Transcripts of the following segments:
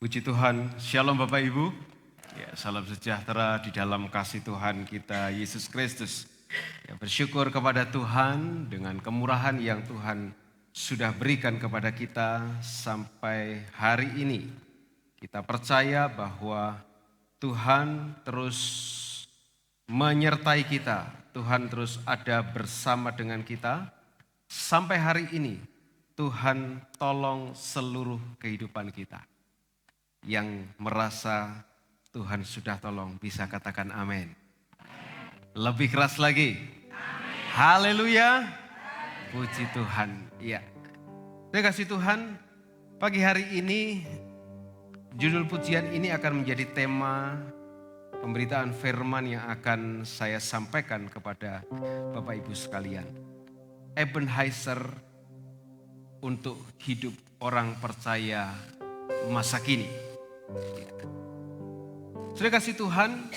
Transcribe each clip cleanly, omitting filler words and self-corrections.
Puji Tuhan, Shalom Bapak Ibu. Ya, salam sejahtera di dalam kasih Tuhan kita Yesus Kristus. Ya, bersyukur kepada Tuhan dengan kemurahan yang Tuhan sudah berikan kepada kita sampai hari ini. Kita percaya bahwa Tuhan terus menyertai kita. Tuhan terus ada bersama dengan kita. Sampai hari ini Tuhan tolong seluruh kehidupan kita. Yang merasa Tuhan sudah tolong bisa katakan amin. Lebih keras lagi. Haleluya. Puji Tuhan. Ya. Terima kasih Tuhan. Pagi hari ini judul pujian ini akan menjadi tema pemberitaan firman yang akan saya sampaikan kepada Bapak Ibu sekalian. Ebenezer untuk hidup orang percaya masa kini. Sudah kasih Tuhan,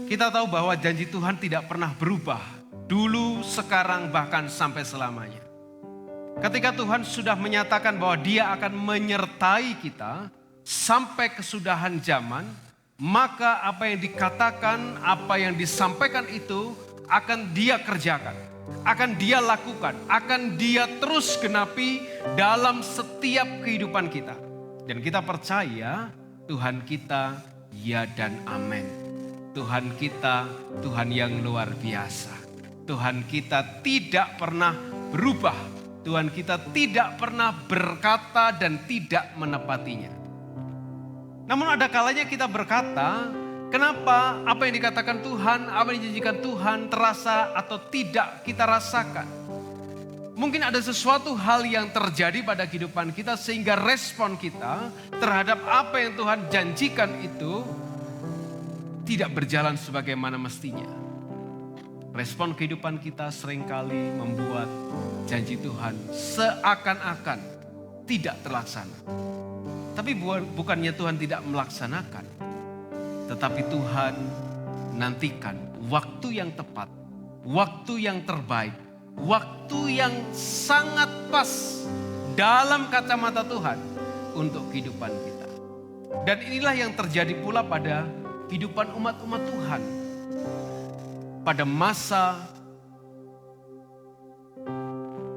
kita tahu bahwa janji Tuhan tidak pernah berubah. Dulu, sekarang, bahkan sampai selamanya. Ketika Tuhan sudah menyatakan bahwa Dia akan menyertai kita sampai kesudahan zaman, maka apa yang dikatakan, apa yang disampaikan itu akan Dia kerjakan, akan Dia lakukan, akan Dia terus genapi dalam setiap kehidupan kita. Dan kita percaya Tuhan kita ya dan amin. Tuhan kita Tuhan yang luar biasa. Tuhan kita tidak pernah berubah. Tuhan kita tidak pernah berkata dan tidak menepatinya. Namun ada kalanya kita berkata, kenapa apa yang dikatakan Tuhan, apa yang dijanjikan Tuhan terasa atau tidak kita rasakan. Mungkin ada sesuatu hal yang terjadi pada kehidupan kita sehingga respon kita terhadap apa yang Tuhan janjikan itu tidak berjalan sebagaimana mestinya. Respon kehidupan kita seringkali membuat janji Tuhan seakan-akan tidak terlaksana. Tapi bukannya Tuhan tidak melaksanakan, tetapi Tuhan nantikan waktu yang tepat, waktu yang terbaik, waktu yang sangat pas dalam kacamata Tuhan untuk kehidupan kita. Dan inilah yang terjadi pula pada kehidupan umat-umat Tuhan. Pada masa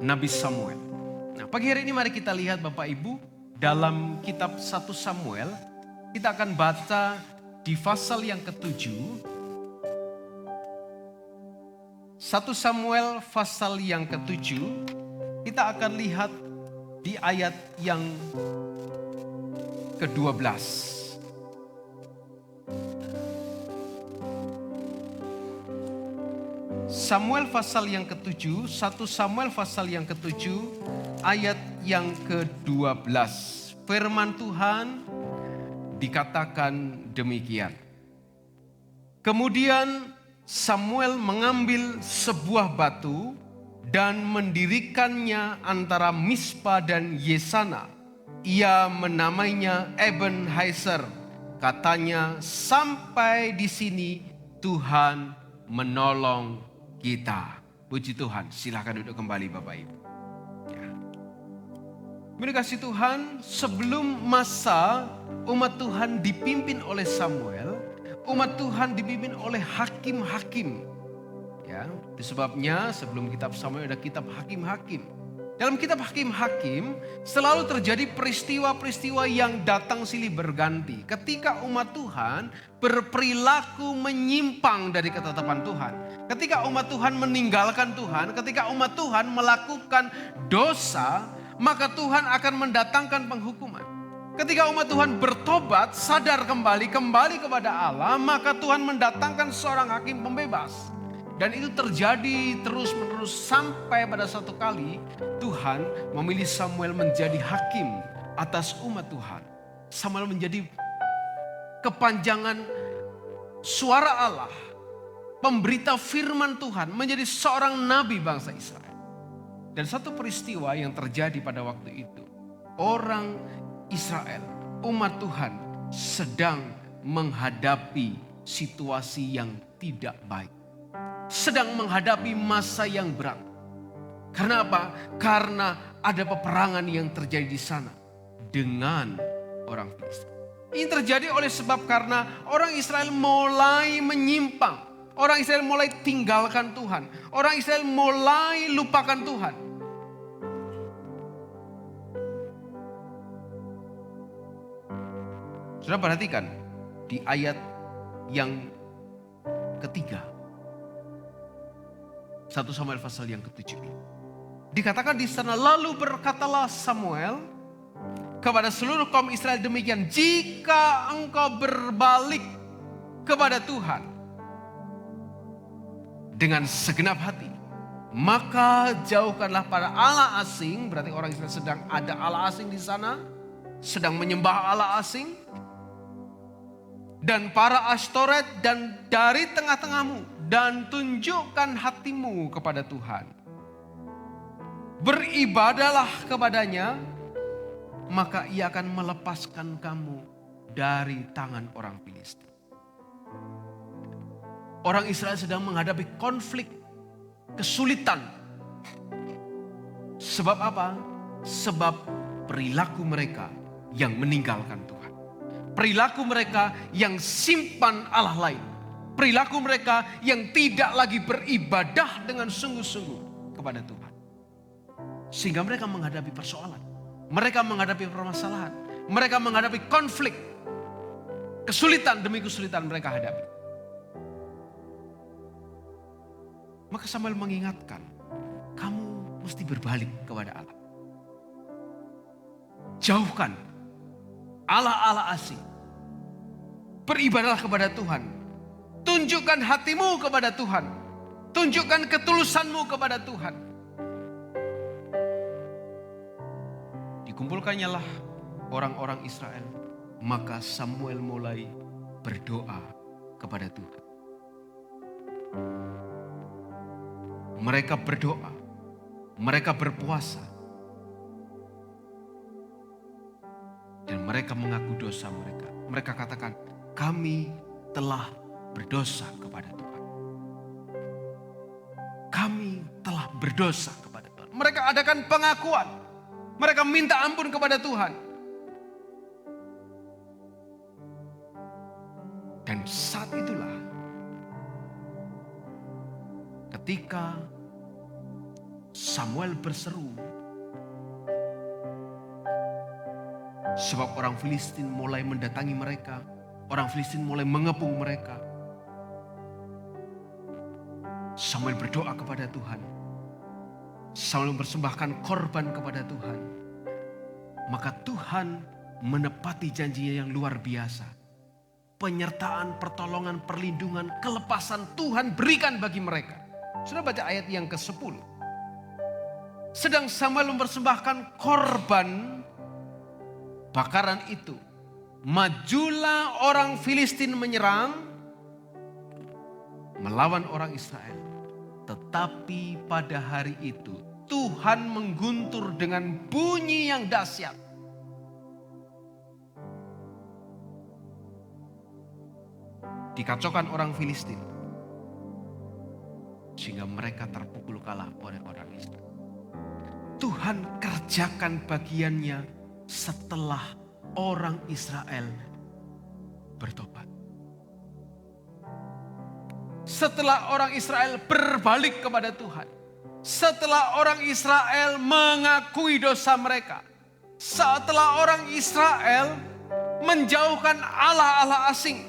Nabi Samuel. Nah, pagi hari ini mari kita lihat Bapak Ibu dalam kitab 1 Samuel. Kita akan baca di pasal yang ke-7. 1 Samuel pasal yang ke-7, kita akan lihat di ayat yang ke-12. Samuel pasal yang ke-7, 1 Samuel pasal yang ke-7, ayat yang ke-12. Firman Tuhan dikatakan demikian. Kemudian Samuel mengambil sebuah batu dan mendirikannya antara Mispa dan Yesana. Ia menamainya Ebenezer. Katanya, sampai di sini Tuhan menolong kita. Puji Tuhan, silakan duduk kembali Bapak Ibu. Ya. Kasih Tuhan, sebelum masa umat Tuhan dipimpin oleh Samuel, umat Tuhan dipimpin oleh hakim-hakim. Ya, itu sebabnya sebelum kitab Samuel ada kitab hakim-hakim. Dalam kitab hakim-hakim selalu terjadi peristiwa-peristiwa yang datang silih berganti. Ketika umat Tuhan berperilaku menyimpang dari ketetapan Tuhan. Ketika umat Tuhan meninggalkan Tuhan, ketika umat Tuhan melakukan dosa, maka Tuhan akan mendatangkan penghukuman. Ketika umat Tuhan bertobat, sadar kembali kepada Allah, maka Tuhan mendatangkan seorang hakim pembebas. Dan itu terjadi terus-menerus sampai pada satu kali Tuhan memilih Samuel menjadi hakim atas umat Tuhan. Samuel menjadi kepanjangan suara Allah, pemberita firman Tuhan, menjadi seorang nabi bangsa Israel. Dan satu peristiwa yang terjadi pada waktu itu, orang Israel, umat Tuhan sedang menghadapi situasi yang tidak baik. Sedang menghadapi masa yang berat. Karena apa? Karena ada peperangan yang terjadi di sana dengan orang Filistin. Ini terjadi oleh sebab karena orang Israel mulai menyimpang. Orang Israel mulai tinggalkan Tuhan. Orang Israel mulai lupakan Tuhan. Sudah perhatikan di ayat yang ketiga. 1 Samuel pasal yang ke-7. Dikatakan di sana, lalu berkatalah Samuel kepada seluruh kaum Israel demikian, jika engkau berbalik kepada Tuhan dengan segenap hati, maka jauhkanlah para Allah asing. Berarti orang Israel sedang ada Allah asing di sana, sedang menyembah Allah asing, dan para Ashtoret dan dari tengah-tengahmu, dan tunjukkan hatimu kepada Tuhan. Beribadahlah kepadanya, maka ia akan melepaskan kamu dari tangan orang Filistin. Orang Israel sedang menghadapi konflik, kesulitan. Sebab apa? Sebab perilaku mereka yang meninggalkan Tuhan. Perilaku mereka yang simpan Allah lain. Perilaku mereka yang tidak lagi beribadah dengan sungguh-sungguh kepada Tuhan. Sehingga mereka menghadapi persoalan. Mereka menghadapi permasalahan. Mereka menghadapi konflik. Kesulitan demi kesulitan mereka hadapi. Maka Samuel mengingatkan, kamu mesti berbalik kepada Allah. Jauhkan Allah-Allah asing. Beribadahlah kepada Tuhan. Tunjukkan hatimu kepada Tuhan. Tunjukkan ketulusanmu kepada Tuhan. Dikumpulkannya lah orang-orang Israel. Maka Samuel mulai berdoa kepada Tuhan. Mereka berdoa. Mereka berpuasa. Dan mereka mengaku dosa mereka. Mereka katakan, kami telah berdosa kepada Tuhan. Kami telah berdosa kepada Tuhan. Mereka adakan pengakuan. Mereka minta ampun kepada Tuhan. Dan saat itulah ketika Samuel berseru, sebab orang Filistin mulai mendatangi mereka. Orang Filistin mulai mengepung mereka. Samuel berdoa kepada Tuhan. Samuel mempersembahkan korban kepada Tuhan. Maka Tuhan menepati janjinya yang luar biasa. Penyertaan, pertolongan, perlindungan, kelepasan Tuhan berikan bagi mereka. Sudah baca ayat yang ke-10. Sedang Samuel mempersembahkan korban bakaran itu, majulah orang Filistin menyerang melawan orang Israel. Tetapi pada hari itu Tuhan mengguntur dengan bunyi yang dahsyat. Dikacaukan orang Filistin sehingga mereka terpukul kalah oleh orang Israel. Tuhan kerjakan bagiannya setelah orang Israel bertobat. Setelah orang Israel berbalik kepada Tuhan. Setelah orang Israel mengakui dosa mereka. Setelah orang Israel menjauhkan Allah-Allah asing.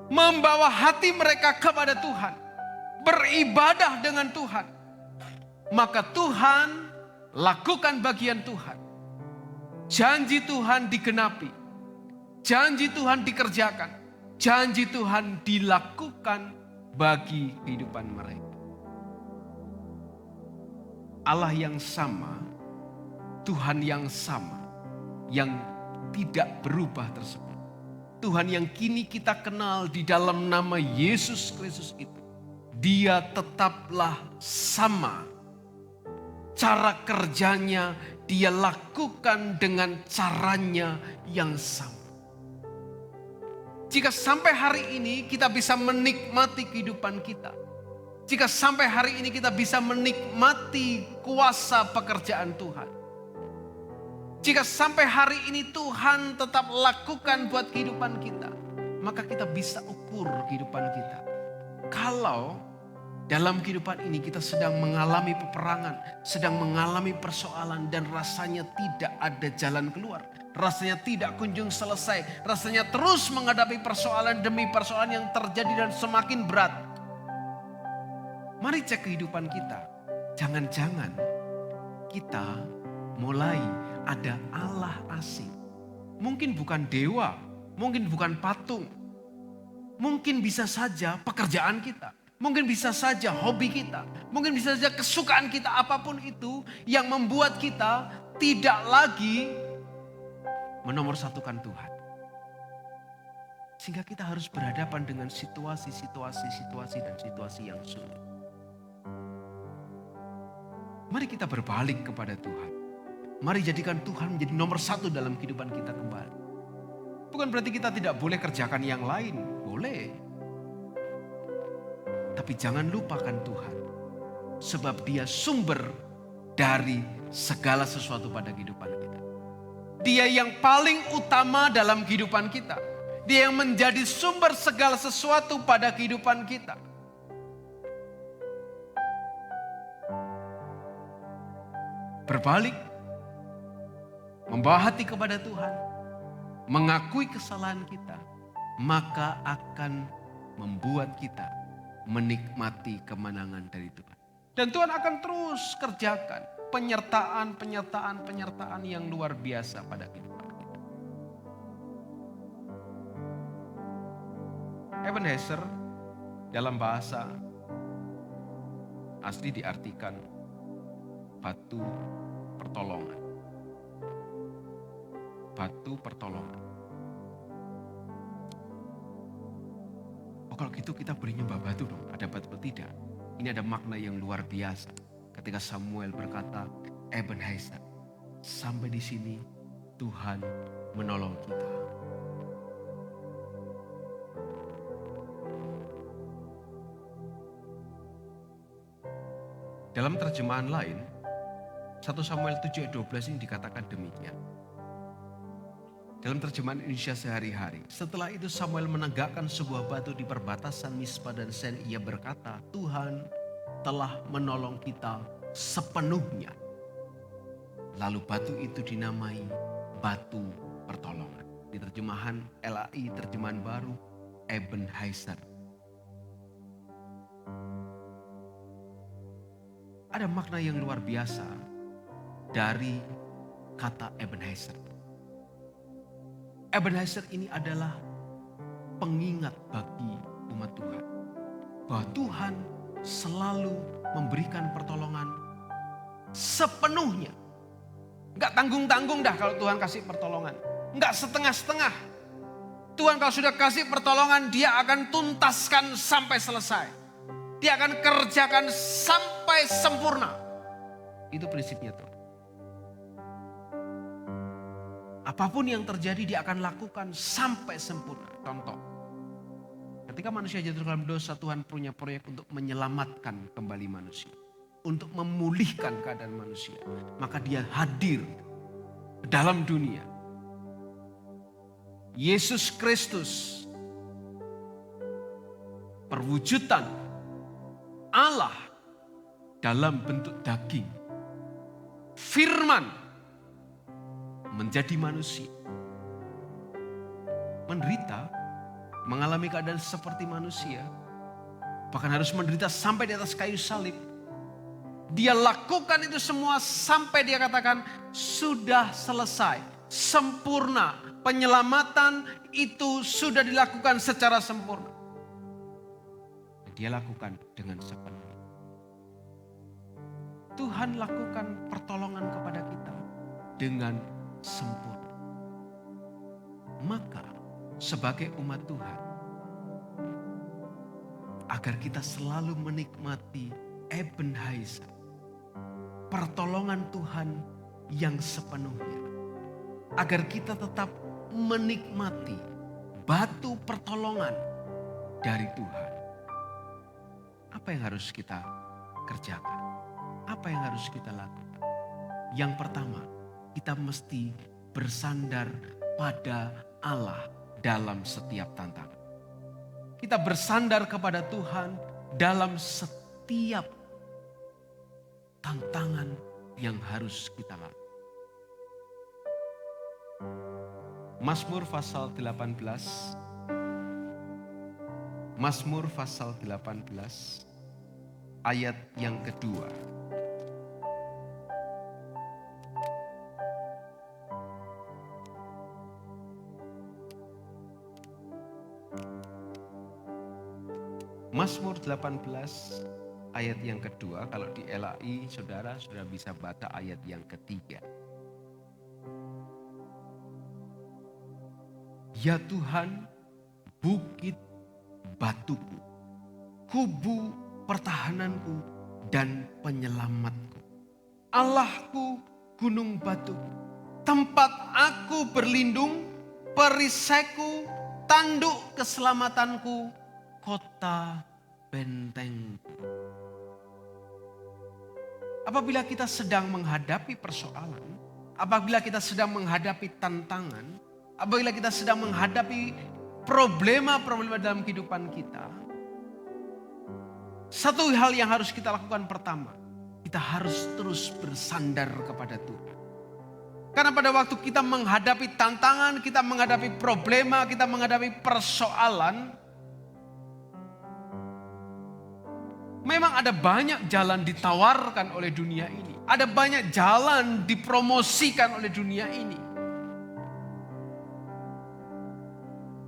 Membawa hati mereka kepada Tuhan. Beribadah dengan Tuhan. Maka Tuhan lakukan bagian Tuhan. Janji Tuhan digenapi. Janji Tuhan dikerjakan. Janji Tuhan dilakukan bagi kehidupan mereka. Allah yang sama, Tuhan yang sama, yang tidak berubah tersebut. Tuhan yang kini kita kenal di dalam nama Yesus Kristus itu. Dia tetaplah sama. Cara kerjanya dia lakukan dengan caranya yang sama. Jika sampai hari ini kita bisa menikmati kehidupan kita. Jika sampai hari ini kita bisa menikmati kuasa pekerjaan Tuhan. Jika sampai hari ini Tuhan tetap lakukan buat kehidupan kita, maka kita bisa ukur kehidupan kita. Kalau dalam kehidupan ini kita sedang mengalami peperangan, sedang mengalami persoalan dan rasanya tidak ada jalan keluar. Rasanya tidak kunjung selesai, rasanya terus menghadapi persoalan demi persoalan yang terjadi dan semakin berat. Mari cek kehidupan kita. Jangan-jangan kita mulai ada Allah asing. Mungkin bukan dewa, mungkin bukan patung. Mungkin bisa saja pekerjaan kita. Mungkin bisa saja hobi kita. Mungkin bisa saja kesukaan kita, apapun itu yang membuat kita tidak lagi menomorsatukan Tuhan. Sehingga kita harus berhadapan dengan situasi dan situasi yang sulit. Mari kita berbalik kepada Tuhan. Mari jadikan Tuhan menjadi nomor satu dalam kehidupan kita kembali. Bukan berarti kita tidak boleh kerjakan yang lain. Boleh. Tapi jangan lupakan Tuhan. Sebab Dia sumber dari segala sesuatu pada kehidupan kita. Dia yang paling utama dalam kehidupan kita. Dia yang menjadi sumber segala sesuatu pada kehidupan kita. Berbalik, membawa hati kepada Tuhan, mengakui kesalahan kita, maka akan membuat kita menikmati kemenangan dari Tuhan. Dan Tuhan akan terus kerjakan penyertaan yang luar biasa pada kehidupan kita. Ebenezer dalam bahasa asli diartikan batu pertolongan. Batu pertolongan. Oh, kalau gitu kita boleh nyembah batu dong. Ada batu atau tidak? Ini ada makna yang luar biasa. Ketika Samuel berkata, Ebenezer, sampai di sini Tuhan menolong kita. Dalam terjemahan lain, 1 Samuel 7 ayat 12 ini dikatakan demikian. Dalam terjemahan Indonesia sehari-hari. Setelah itu Samuel menegakkan sebuah batu di perbatasan Mispa dan Sen. Ia berkata, Tuhan telah menolong kita sepenuhnya. Lalu batu itu dinamai batu pertolongan. Di terjemahan LAI, terjemahan baru, Ebenezer. Ada makna yang luar biasa dari kata Ebenezer. Ebenezer ini adalah pengingat bagi umat Tuhan. Bahwa Tuhan selalu memberikan pertolongan sepenuhnya. Enggak tanggung-tanggung dah kalau Tuhan kasih pertolongan. Enggak setengah-setengah. Tuhan kalau sudah kasih pertolongan, Dia akan tuntaskan sampai selesai. Dia akan kerjakan sampai sempurna. Itu prinsipnya tuh. Apapun yang terjadi Dia akan lakukan sampai sempurna. Contoh, ketika manusia jatuh dalam dosa, Tuhan punya proyek untuk menyelamatkan kembali manusia. Untuk memulihkan keadaan manusia. Maka Dia hadir dalam dunia. Yesus Kristus, perwujudan Allah dalam bentuk daging. Firman menjadi manusia. Menderita, mengalami keadaan seperti manusia. Bahkan harus menderita sampai di atas kayu salib. Dia lakukan itu semua sampai Dia katakan sudah selesai. Sempurna. Penyelamatan itu sudah dilakukan secara sempurna. Dia lakukan dengan sepenuhnya. Tuhan lakukan pertolongan kepada kita dengan sempurna. Maka sebagai umat Tuhan, agar kita selalu menikmati Ebenezer, pertolongan Tuhan yang sepenuhnya. Agar kita tetap menikmati batu pertolongan dari Tuhan. Apa yang harus kita kerjakan? Apa yang harus kita lakukan? Yang pertama, kita mesti bersandar pada Allah dalam setiap tantangan. Kita bersandar kepada Tuhan dalam setiap tantangan yang harus kita lalui. Mazmur pasal 18. Mazmur pasal 18 ayat yang kedua. Mazmur 18 ayat yang kedua, kalau di LAI saudara sudah bisa baca ayat yang ketiga. Ya Tuhan, bukit batuku, kubu pertahananku dan penyelamatku. Allahku, gunung batuku, tempat aku berlindung, perisaiku, tanduk keselamatanku, kota bentengku. Apabila kita sedang menghadapi persoalan, apabila kita sedang menghadapi tantangan, apabila kita sedang menghadapi problema-problema dalam kehidupan kita, satu hal yang harus kita lakukan pertama, kita harus terus bersandar kepada Tuhan. Karena pada waktu kita menghadapi tantangan, kita menghadapi problema, kita menghadapi persoalan, memang ada banyak jalan ditawarkan oleh dunia ini. Ada banyak jalan dipromosikan oleh dunia ini.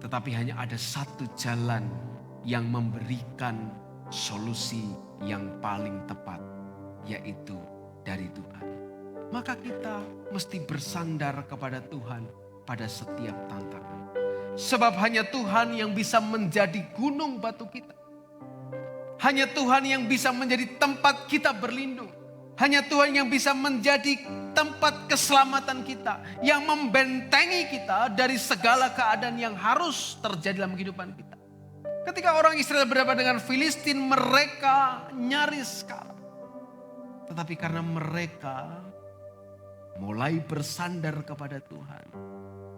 Tetapi hanya ada satu jalan yang memberikan solusi yang paling tepat, yaitu dari Tuhan. Maka kita mesti bersandar kepada Tuhan pada setiap tantangan. Sebab hanya Tuhan yang bisa menjadi gunung batu kita. Hanya Tuhan yang bisa menjadi tempat kita berlindung. Hanya Tuhan yang bisa menjadi tempat keselamatan kita. Yang membentengi kita dari segala keadaan yang harus terjadi dalam kehidupan kita. Ketika orang Israel berhadapan dengan Filistin, mereka nyaris kalah. Tetapi karena mereka mulai bersandar kepada Tuhan.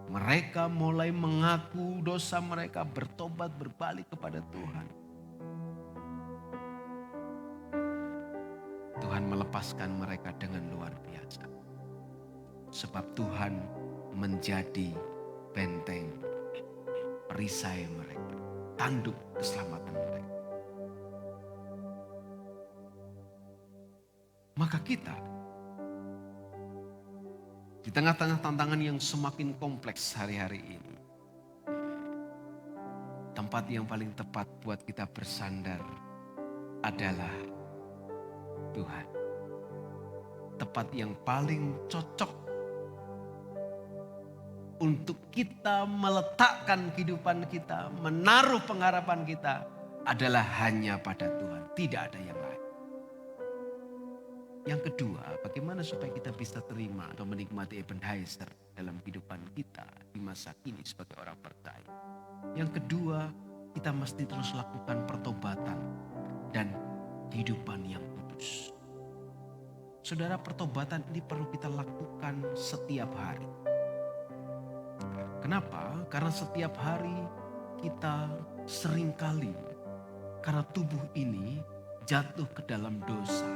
Mereka mulai mengaku dosa mereka, bertobat, berbalik kepada Tuhan. Tuhan melepaskan mereka dengan luar biasa. Sebab Tuhan menjadi benteng, perisai mereka, tanduk keselamatan mereka. Maka kita di tengah-tengah tantangan yang semakin kompleks hari-hari ini, tempat yang paling tepat buat kita bersandar adalah Tuhan. Tempat yang paling cocok untuk kita meletakkan kehidupan kita, menaruh pengharapan kita adalah hanya pada Tuhan. Tidak ada yang lain. Yang kedua, bagaimana supaya kita bisa terima atau menikmati Ebenezer dalam kehidupan kita di masa kini sebagai orang percaya. Yang kedua, kita mesti terus lakukan pertobatan dan kehidupan yang kudus. Saudara, pertobatan ini perlu kita lakukan setiap hari. Kenapa? Karena setiap hari kita seringkali karena tubuh ini jatuh ke dalam dosa.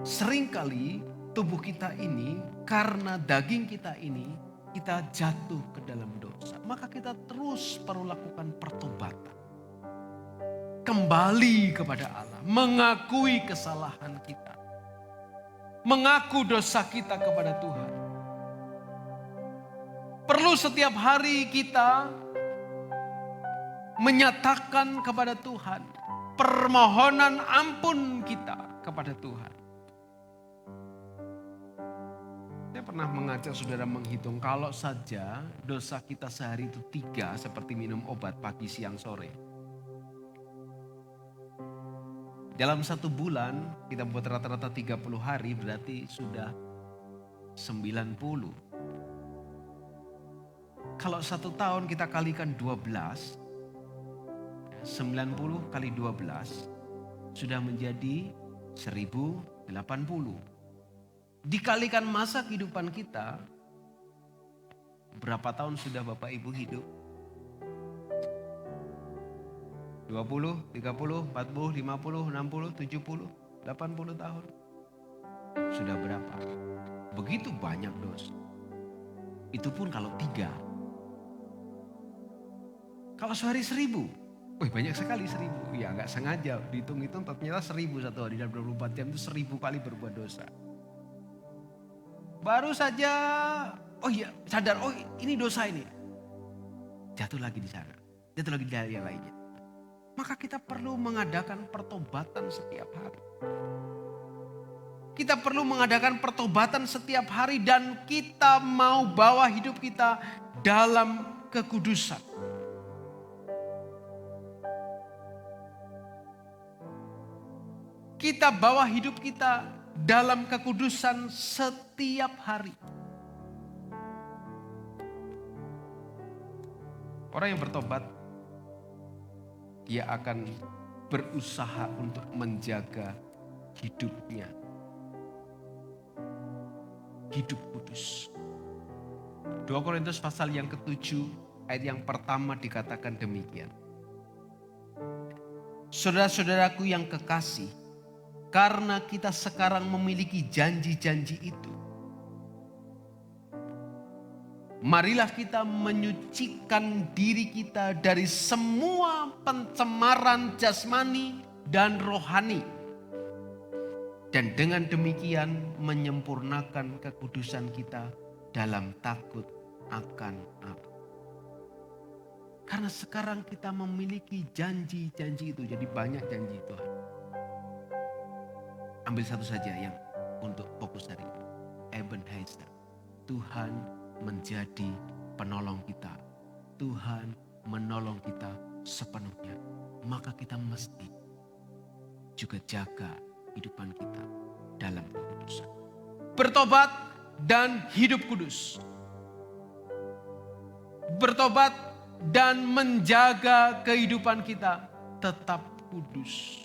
Seringkali tubuh kita ini karena daging kita ini kita jatuh ke dalam dosa. Maka kita terus perlu lakukan pertobatan. Kembali kepada Allah, mengakui kesalahan kita. Mengaku dosa kita kepada Tuhan. Perlu setiap hari kita menyatakan kepada Tuhan permohonan ampun kita kepada Tuhan. Saya pernah mengajak saudara menghitung kalau saja dosa kita sehari itu 3 seperti minum obat pagi, siang, sore. Dalam 1 bulan kita buat rata-rata 30 hari berarti sudah 90. Kalau 1 tahun kita kalikan 12, 90 kali 12 sudah menjadi 1080. Dikalikan masa kehidupan kita, berapa tahun sudah Bapak Ibu hidup? 20, 30, 40, 50, 60, 70, 80 tahun. Sudah berapa? Begitu banyak dosa. Itu pun kalau 3. Kalau sehari 1000. Banyak sekali 1000. Ya nggak sengaja dihitung-hitung ternyata 1000 satu hari dalam 24 jam itu 1000 kali berbuat dosa. Baru saja, sadar, ini dosa ini. Jatuh lagi di sana, jatuh lagi di yang lainnya. Maka kita perlu mengadakan pertobatan setiap hari. Kita perlu mengadakan pertobatan setiap hari dan kita mau bawa hidup kita dalam kekudusan. Kita bawa hidup kita dalam kekudusan setiap hari. Orang yang bertobat, dia akan berusaha untuk menjaga hidupnya. Hidup kudus. 2 Korintus pasal yang ke-7 ayat yang pertama dikatakan demikian. Saudara-saudaraku yang kekasih, karena kita sekarang memiliki janji-janji itu, marilah kita menyucikan diri kita dari semua pencemaran jasmani dan rohani. Dan dengan demikian menyempurnakan kekudusan kita dalam takut akan Allah. Karena sekarang kita memiliki janji-janji itu, jadi banyak janji Tuhan. Ambil satu saja yang untuk fokus hari ini. Ebenezer, Tuhan menjadi penolong kita. Tuhan menolong kita sepenuhnya. Maka kita mesti juga jaga kehidupan kita dalam kekudusan. Bertobat dan hidup kudus. Bertobat dan menjaga kehidupan kita tetap kudus.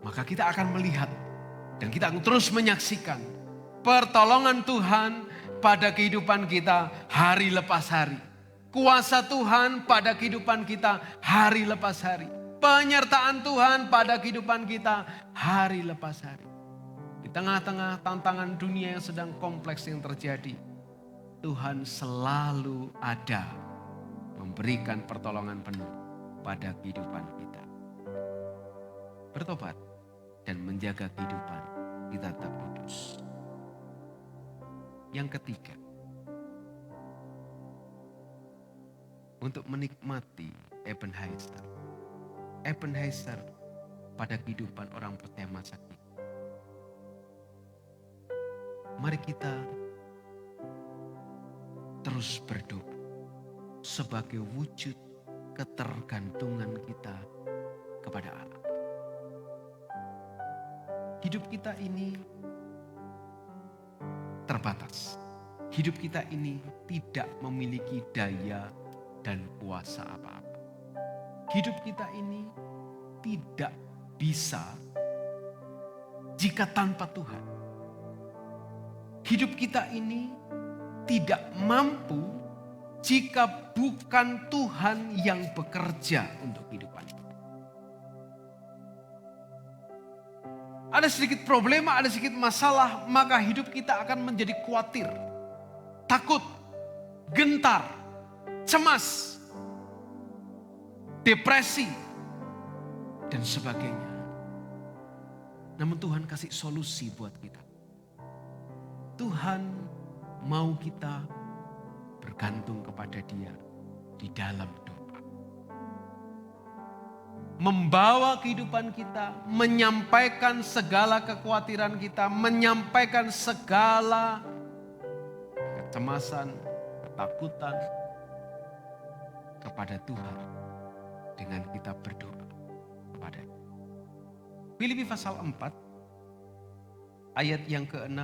Maka kita akan melihat dan kita akan terus menyaksikan pertolongan Tuhan pada kehidupan kita hari lepas hari. Kuasa Tuhan pada kehidupan kita hari lepas hari. Penyertaan Tuhan pada kehidupan kita hari lepas hari. Di tengah-tengah tantangan dunia yang sedang kompleks yang terjadi, Tuhan selalu ada memberikan pertolongan penuh pada kehidupan kita. Bertobat dan menjaga kehidupan kita tetap kudus. Yang ketiga, untuk menikmati Ebenezer. Ebenezer pada kehidupan orang percaya masa kini. Mari kita terus berdoa sebagai wujud ketergantungan kita kepada Allah. Hidup kita ini terbatas. Hidup kita ini tidak memiliki daya dan kuasa apa-apa. Hidup kita ini tidak bisa jika tanpa Tuhan. Hidup kita ini tidak mampu jika bukan Tuhan yang bekerja untuk kehidupan kita. Ada sedikit problema, ada sedikit masalah, maka hidup kita akan menjadi khawatir, takut, gentar, cemas, depresi, dan sebagainya. Namun Tuhan kasih solusi buat kita. Tuhan mau kita bergantung kepada Dia di dalam doa. Membawa kehidupan kita, menyampaikan segala kekhawatiran kita, menyampaikan segala kecemasan, ketakutan kepada Tuhan dengan kita berdoa kepada-Nya. Filipi pasal 4 ayat yang ke-6.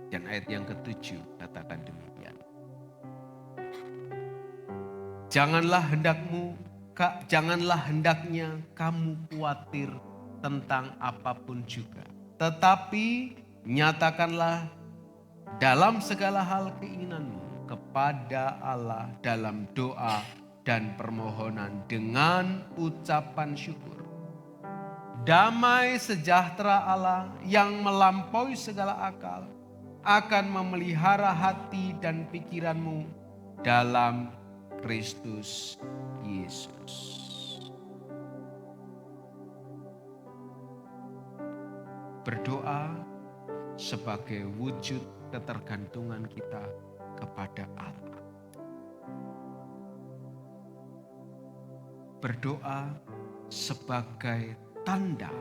Dan ayat yang ke-7 katakan demikian. Janganlah hendaknya kamu khawatir tentang apapun juga. Tetapi nyatakanlah dalam segala hal keinginanmu kepada Allah dalam doa dan permohonan dengan ucapan syukur. Damai sejahtera Allah yang melampaui segala akal akan memelihara hati dan pikiranmu dalam Kristus Yesus. Berdoa sebagai wujud ketergantungan kita kepada Allah. Berdoa sebagai tanda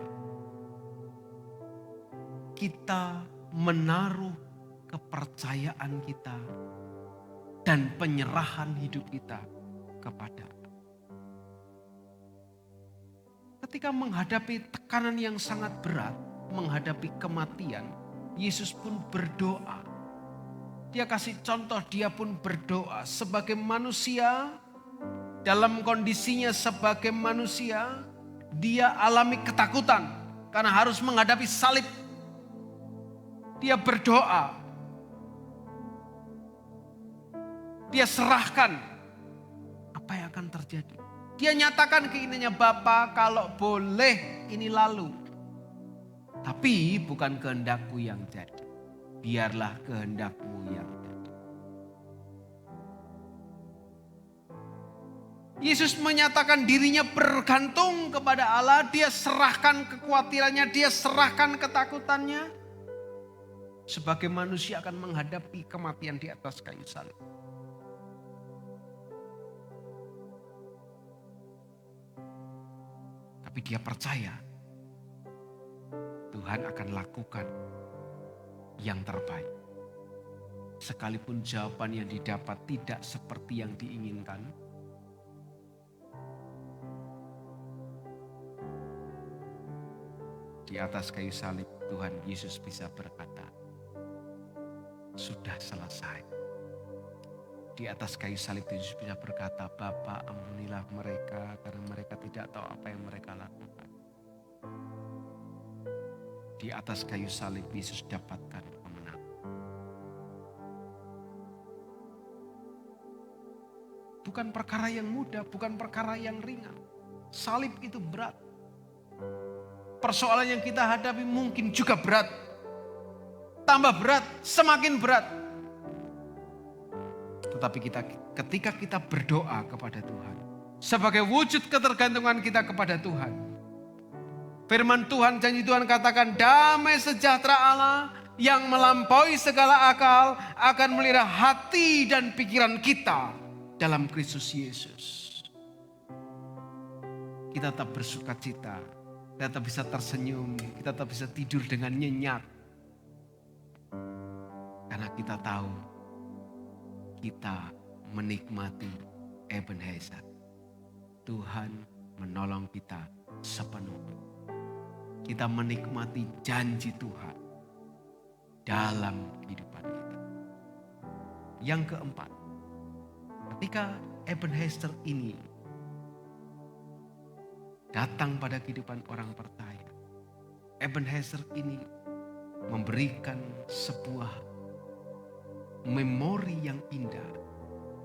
kita menaruh kepercayaan kita dan penyerahan hidup kita kepada Allah. Ketika menghadapi tekanan yang sangat berat, menghadapi kematian, Yesus pun berdoa. Dia kasih contoh, dia pun berdoa sebagai manusia. Dalam kondisinya sebagai manusia, dia alami ketakutan karena harus menghadapi salib. Dia berdoa. Dia serahkan apa yang akan terjadi. Dia nyatakan keinginannya, Bapa kalau boleh ini lalu. Tapi bukan kehendakku yang jadi. Biarlah kehendakmu yang jadi. Yesus menyatakan dirinya bergantung kepada Allah. Dia serahkan kekhawatirannya, dia serahkan ketakutannya. Sebagai manusia akan menghadapi kematian di atas kayu salib. Tapi dia percaya Tuhan akan lakukan yang terbaik. Sekalipun jawaban yang didapat tidak seperti yang diinginkan, di atas kayu salib Tuhan Yesus bisa berkata, sudah selesai. Di atas kayu salib Yesus bisa berkata, Bapa ampunilah mereka karena mereka tidak tahu apa yang mereka lakukan. Di atas kayu salib Yesus dapatkan kemenangan. Bukan perkara yang mudah, bukan perkara yang ringan. Salib itu berat. Persoalan yang kita hadapi mungkin juga berat. Tambah berat, semakin berat. Tetapi ketika kita berdoa kepada Tuhan, sebagai wujud ketergantungan kita kepada Tuhan, firman Tuhan, janji Tuhan katakan, damai sejahtera Allah yang melampaui segala akal akan melihara hati dan pikiran kita dalam Kristus Yesus. Kita tetap bersuka cita, kita tetap bisa tersenyum, kita tetap bisa tidur dengan nyenyak. Karena kita tahu kita menikmati Ebenezer. Tuhan menolong kita sepenuhnya. Kita menikmati janji Tuhan dalam kehidupan kita. Yang keempat, ketika Ebenezer ini datang pada kehidupan orang percaya, Ebenezer ini memberikan sebuah memori yang indah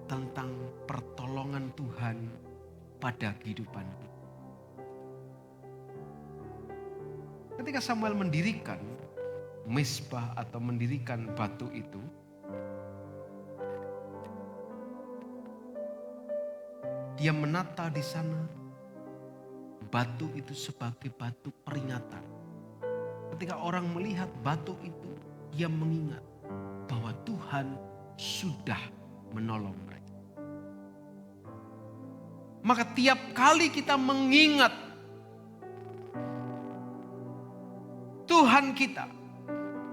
tentang pertolongan Tuhan pada kehidupan kita. Ketika Samuel mendirikan mezbah atau mendirikan batu itu, dia menata di sana batu itu sebagai batu peringatan. Ketika orang melihat batu itu, dia mengingat bahwa Tuhan sudah menolong mereka. Maka tiap kali kita mengingat Tuhan kita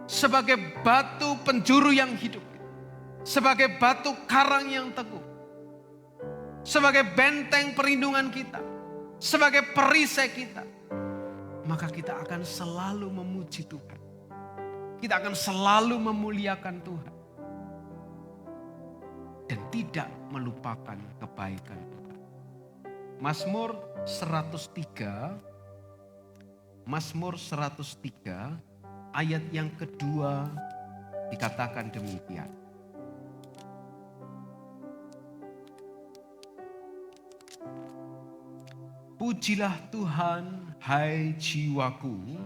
sebagai batu penjuru yang hidup, sebagai batu karang yang teguh, sebagai benteng perlindungan kita, sebagai perisai kita, maka kita akan selalu memuji Tuhan. Kita akan selalu memuliakan Tuhan. dan tidak melupakan kebaikan Tuhan. Mazmur 103 ayat yang kedua dikatakan demikian. Pujilah Tuhan, hai jiwaku,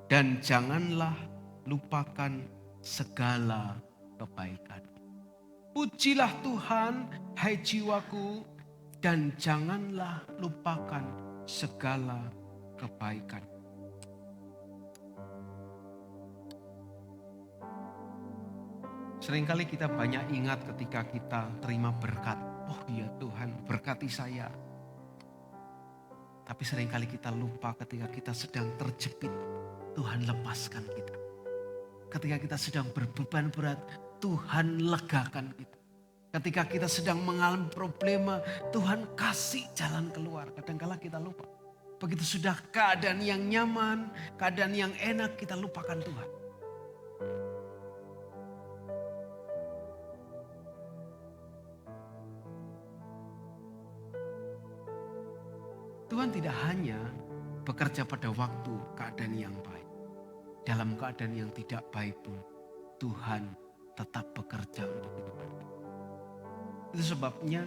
dan janganlah lupakan segala kebaikan. Pujilah Tuhan, hai jiwaku, dan janganlah lupakan segala kebaikan. Seringkali kita banyak ingat ketika kita terima berkat. Oh iya Tuhan, berkati saya. Tapi seringkali kita lupa ketika kita sedang terjepit, Tuhan lepaskan kita. Ketika kita sedang berbeban berat, Tuhan legakan kita. Ketika kita sedang mengalami problema, Tuhan kasih jalan keluar. Kadang-kala kita lupa. Begitu sudah keadaan yang nyaman, keadaan yang enak, kita lupakan Tuhan. Tuhan tidak hanya bekerja pada waktu keadaan yang baik. Dalam keadaan yang tidak baik pun, Tuhan tetap bekerja untuk kehidupan. Itu sebabnya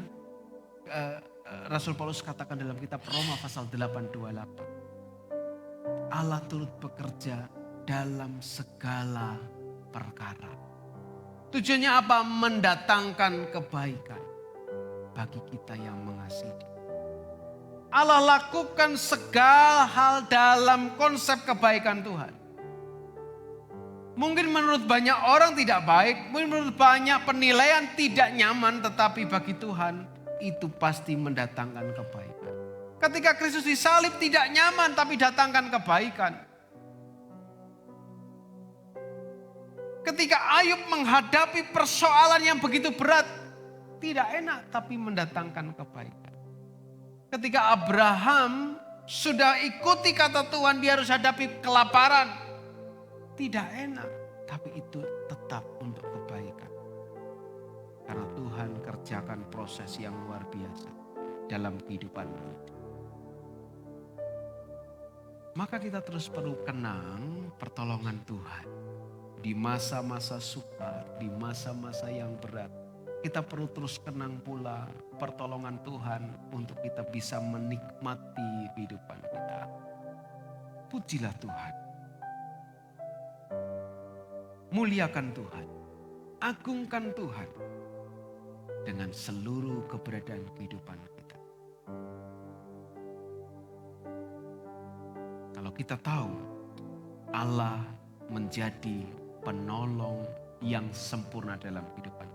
Rasul Paulus katakan dalam kitab Roma pasal 8:28. Allah turut bekerja dalam segala perkara. Tujuannya apa? Mendatangkan kebaikan bagi kita yang mengasihi. Allah lakukan segala hal dalam konsep kebaikan Tuhan. Mungkin menurut banyak orang tidak baik, mungkin menurut banyak penilaian tidak nyaman, tetapi bagi Tuhan itu pasti mendatangkan kebaikan. Ketika Kristus disalib tidak nyaman tapi datangkan kebaikan. Ketika Ayub menghadapi persoalan yang begitu berat, tidak enak tapi mendatangkan kebaikan. Ketika Abraham sudah ikuti kata Tuhan, dia harus hadapi kelaparan. Tidak enak, tapi itu tetap untuk kebaikan. Karena Tuhan kerjakan proses yang luar biasa dalam kehidupan kita. Maka kita terus perlu kenang pertolongan Tuhan. Di masa-masa sukar, di masa-masa yang berat. Kita perlu terus kenang pula pertolongan Tuhan untuk kita bisa menikmati kehidupan kita. Pujilah Tuhan. Muliakan Tuhan. Agungkan Tuhan dengan seluruh keberadaan kehidupan kita. Kalau kita tahu Allah menjadi penolong yang sempurna dalam kehidupan kita,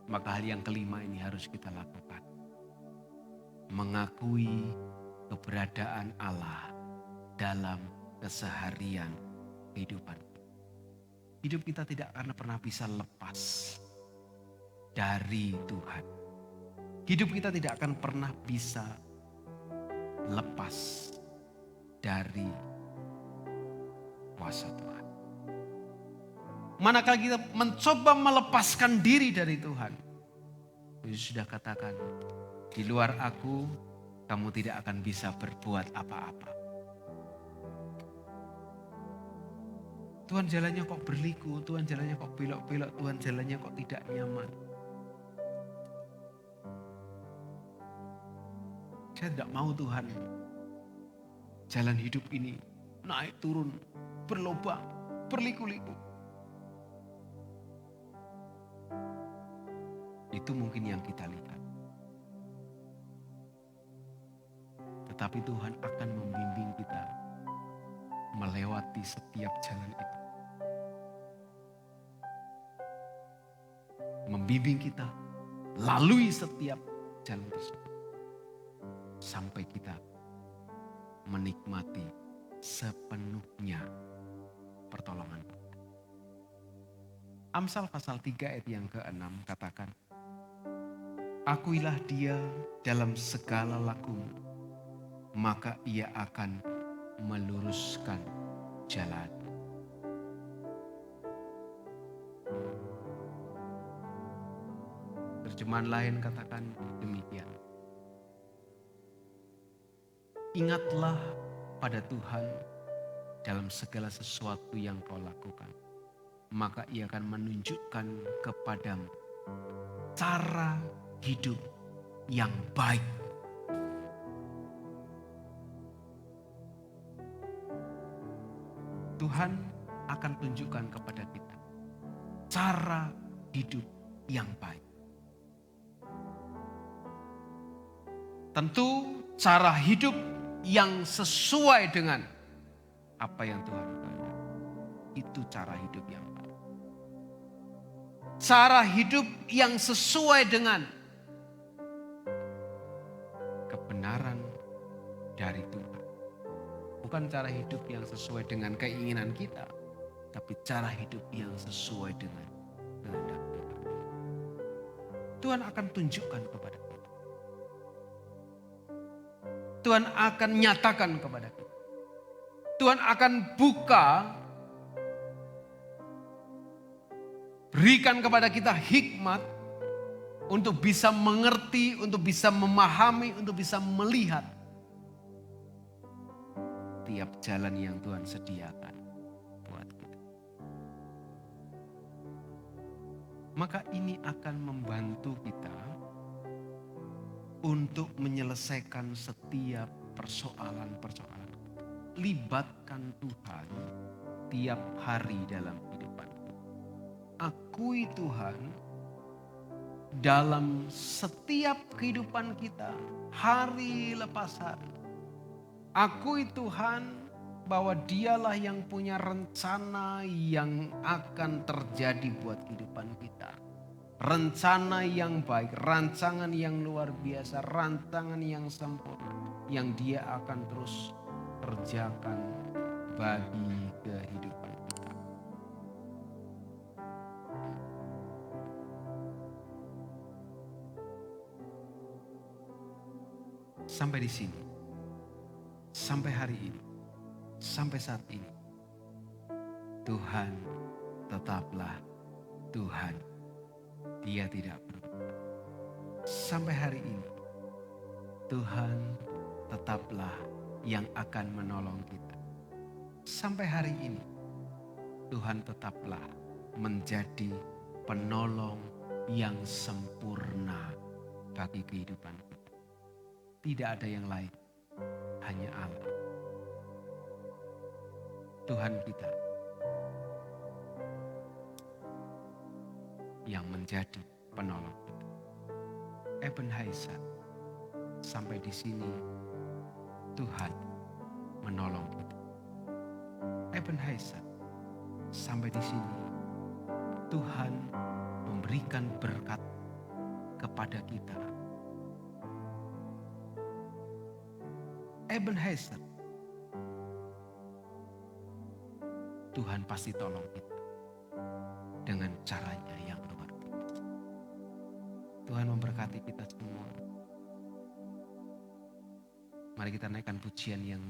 maka hal yang kelima ini harus kita lakukan. Mengakui keberadaan Allah dalam keseharian kehidupan. Hidup kita tidak akan pernah bisa lepas dari Tuhan. Hidup kita tidak akan pernah bisa lepas dari kuasa Tuhan. Manakala kita mencoba melepaskan diri dari Tuhan, Yesus sudah katakan, di luar aku kamu tidak akan bisa berbuat apa-apa. Tuhan jalannya kok berliku, Tuhan jalannya kok belok-belok, Tuhan jalannya kok tidak nyaman. Saya tidak mau Tuhan jalan hidup ini naik turun, berlobang, berliku-liku. Itu mungkin yang kita lihat. Tetapi Tuhan akan membimbing kita melewati setiap jalan itu. Membimbing kita lalui setiap jalan tersebut. Sampai kita menikmati sepenuhnya pertolongan. Amsal pasal 3 ayat yang ke-6 katakan, akuilah dia dalam segala lakumu, maka ia akan meluruskan jalan. Terjemahan lain katakan demikian. Ingatlah pada Tuhan dalam segala sesuatu yang kau lakukan. Maka ia akan menunjukkan kepadamu cara hidup yang baik. Tuhan akan tunjukkan kepada kita cara hidup yang baik. Tentu cara hidup yang sesuai dengan apa yang Tuhan kehendaki. Itu cara hidup yang baik. Cara hidup yang sesuai dengan kebenaran dari Tuhan. Bukan cara hidup yang sesuai dengan keinginan kita, tapi cara hidup yang sesuai dengan kehendak Tuhan. Tuhan akan tunjukkan kepada kita. Tuhan akan nyatakan kepada kita. Tuhan akan buka, berikan kepada kita hikmat untuk bisa mengerti, untuk bisa memahami, untuk bisa melihat tiap jalan yang Tuhan sediakan buat kita. Maka ini akan membantu kita untuk menyelesaikan setiap persoalan-persoalan. Libatkan Tuhan tiap hari dalam kehidupan. Akui Tuhan dalam setiap kehidupan kita, hari lepas hari. Akui Tuhan bahwa Dialah yang punya rencana yang akan terjadi buat kehidupan kita. Rencana yang baik, rancangan yang luar biasa, rancangan yang sempurna. Yang Dia akan terus kerjakan bagi kehidupan kita. Sampai di sini. Sampai hari ini, sampai saat ini, Tuhan tetaplah Tuhan. Dia tidak berubah. Sampai hari ini, Tuhan tetaplah yang akan menolong kita. Sampai hari ini, Tuhan tetaplah menjadi penolong yang sempurna bagi kehidupan kita. Tidak ada yang lain. Hanya Allah. Tuhan kita yang menjadi penolong kita. Ebenezer, sampai di sini Tuhan menolong kita. Ebenezer, sampai di sini Tuhan memberikan berkat kepada kita. Ebenezer, Tuhan pasti tolong kita dengan caranya yang luar biasa. Tuhan memberkati kita semua. Mari kita naikkan pujian yang